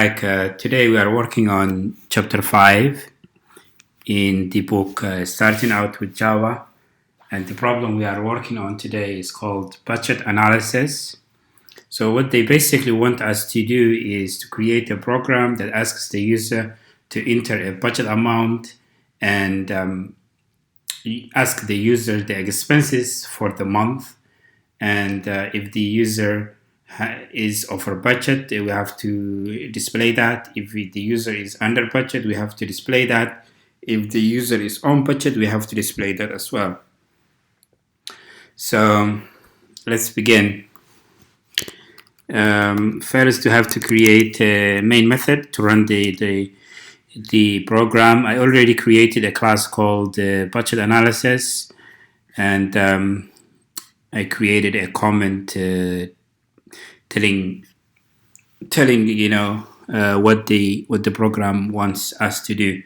back. Today we are working on chapter 5 in the book Starting Out with Java. And the problem we are working on today is called budget analysis. So what they basically want us to do is to create a program that asks the user to enter a budget amount and ask the user the expenses for the month. And if the user is over budget, we have to display that. If the user is under budget, we have to display that. If the user is on budget, we have to display that as well. So let's begin. First, you have to create a main method to run the program. I already created a class called budget analysis, and I created a comment telling what the program wants us to do.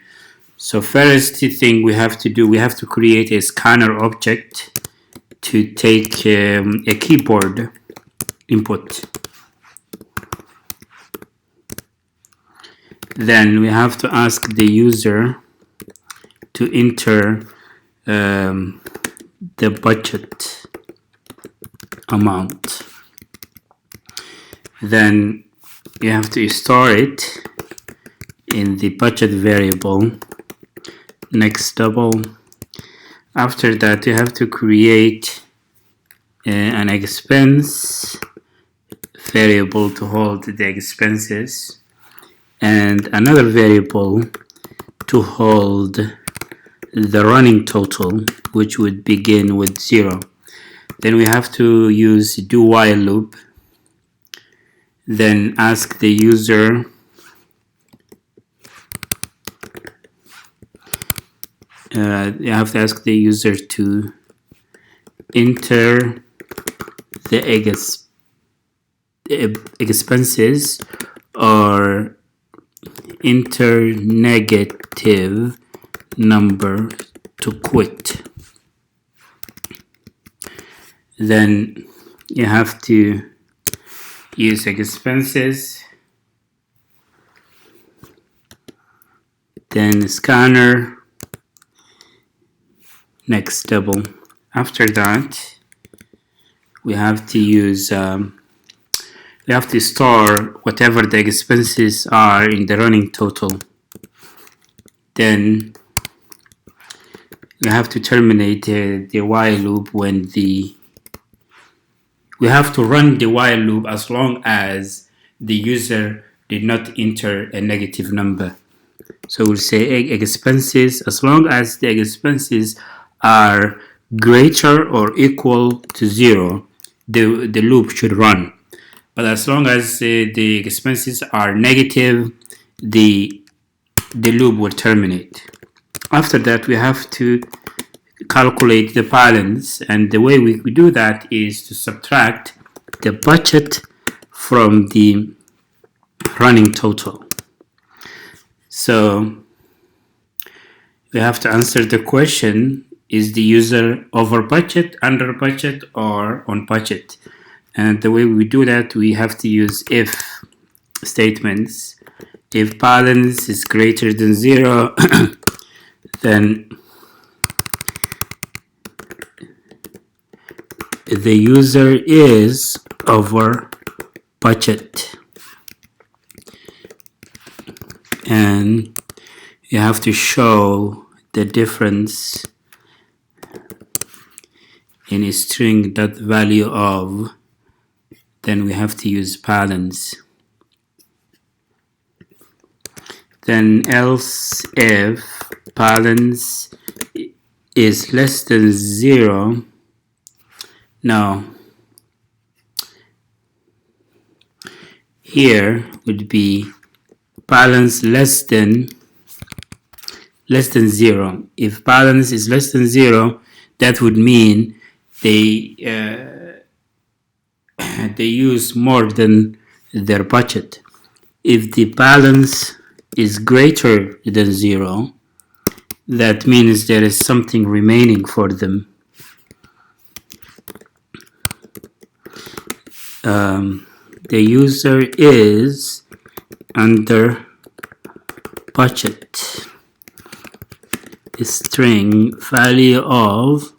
So first thing we have to do, we have to create a scanner object to take a keyboard input. Then we have to ask the user to enter the budget amount. Then you have to store it in the budget variable. Next double. After that, you have to create an expense variable to hold the expenses, and another variable to hold the running total, which would begin with 0. Then we have to use do while loop. Then ask the user you have to ask the user to enter the expenses or enter negative number to quit. Then you have to use expenses, then scanner, next double. After that, we have to use we have to store whatever the expenses are in the running total. Then we have to terminate the while loop when we have to run the while loop as long as the user did not enter a negative number. So we'll say expenses, as long as the expenses are greater or equal to 0, the loop should run. But as long as the expenses are negative, the loop will terminate. After that, we have to calculate the balance, and the way we do that is to subtract the budget from the running total. So we have to answer the question, is the user over budget, under budget, or on budget? And the way we do that, we have to use if statements. If balance is greater than 0, then the user is over budget. And you have to show the difference in a string that value of, then we have to use balance. Then else if balance is less than 0, now here would be balance less than 0. If balance is less than 0, that would mean they use more than their budget. If the balance is greater than 0, that means there is something remaining for them. The user is under budget string value of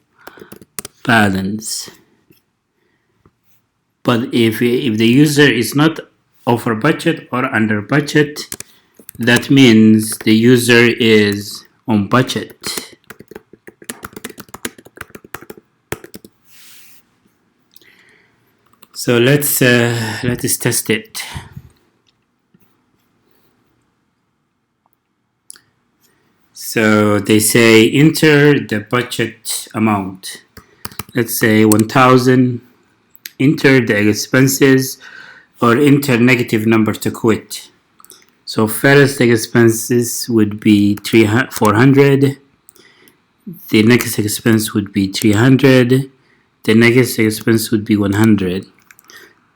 balance. But if the user is not over budget or under budget, that means the user is on budget. So let's test it. So they say enter the budget amount. Let's say 1,000. Enter the expenses or enter negative number to quit. So first expenses would be 400. The next expense would be 300. The next expense would be 100.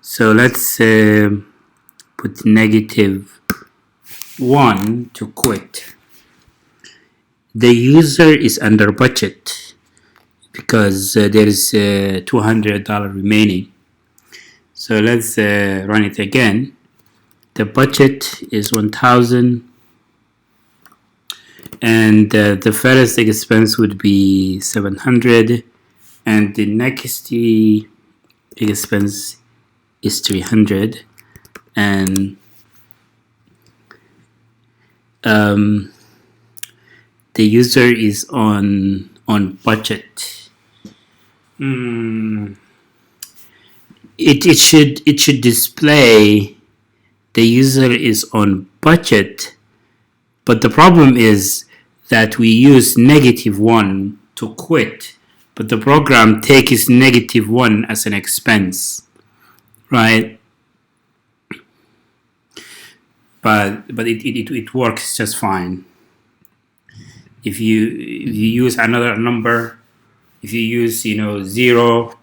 So let's put -1 to quit. The user is under budget because there is $200 remaining. So let's run it again. The budget is 1,000, and the first expense would be 700, and the next expense is 300, and the user is on budget. It should display the user is on budget, but the problem is that we use -1 to quit, but the program takes -1 as an expense, right? But it works just fine. If you use another number, if you use 0,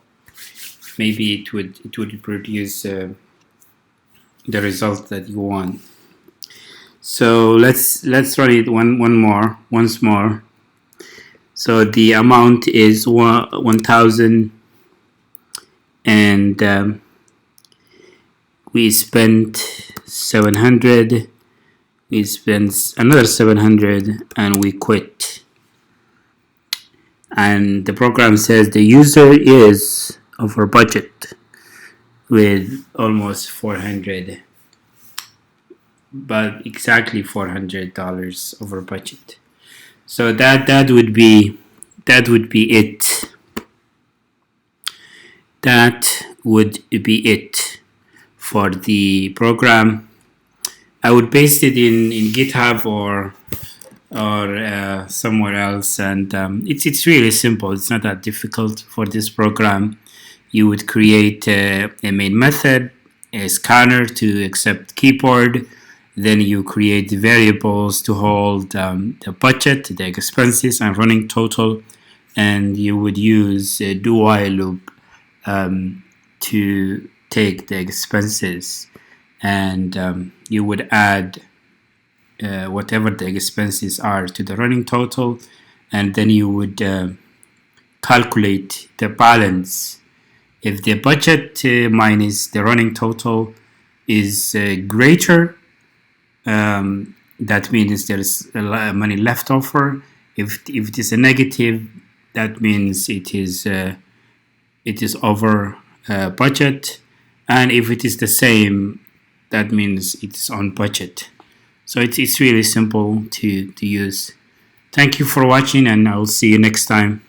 maybe it would produce the result that you want. So let's run it once more. So the amount is 1,000, and we spent 700. We spent another 700, and we quit. And the program says the user is over budget with almost 400, but exactly $400 over budget. So that would be it. That would be it for the program. I would paste it in GitHub or somewhere else, and it's really simple. It's not that difficult for this program. You would create a main method, a scanner to accept keyboard, then you create variables to hold the budget, the expenses, and running total, and you would use a do while loop to take the expenses, and you would add whatever the expenses are to the running total, and then you would calculate the balance. If the budget minus the running total is greater, that means there's money left over. If it is a negative, that means it is over budget, and if it is the same, that means it's on budget. So it's really simple to use. Thank you for watching, and I'll see you next time.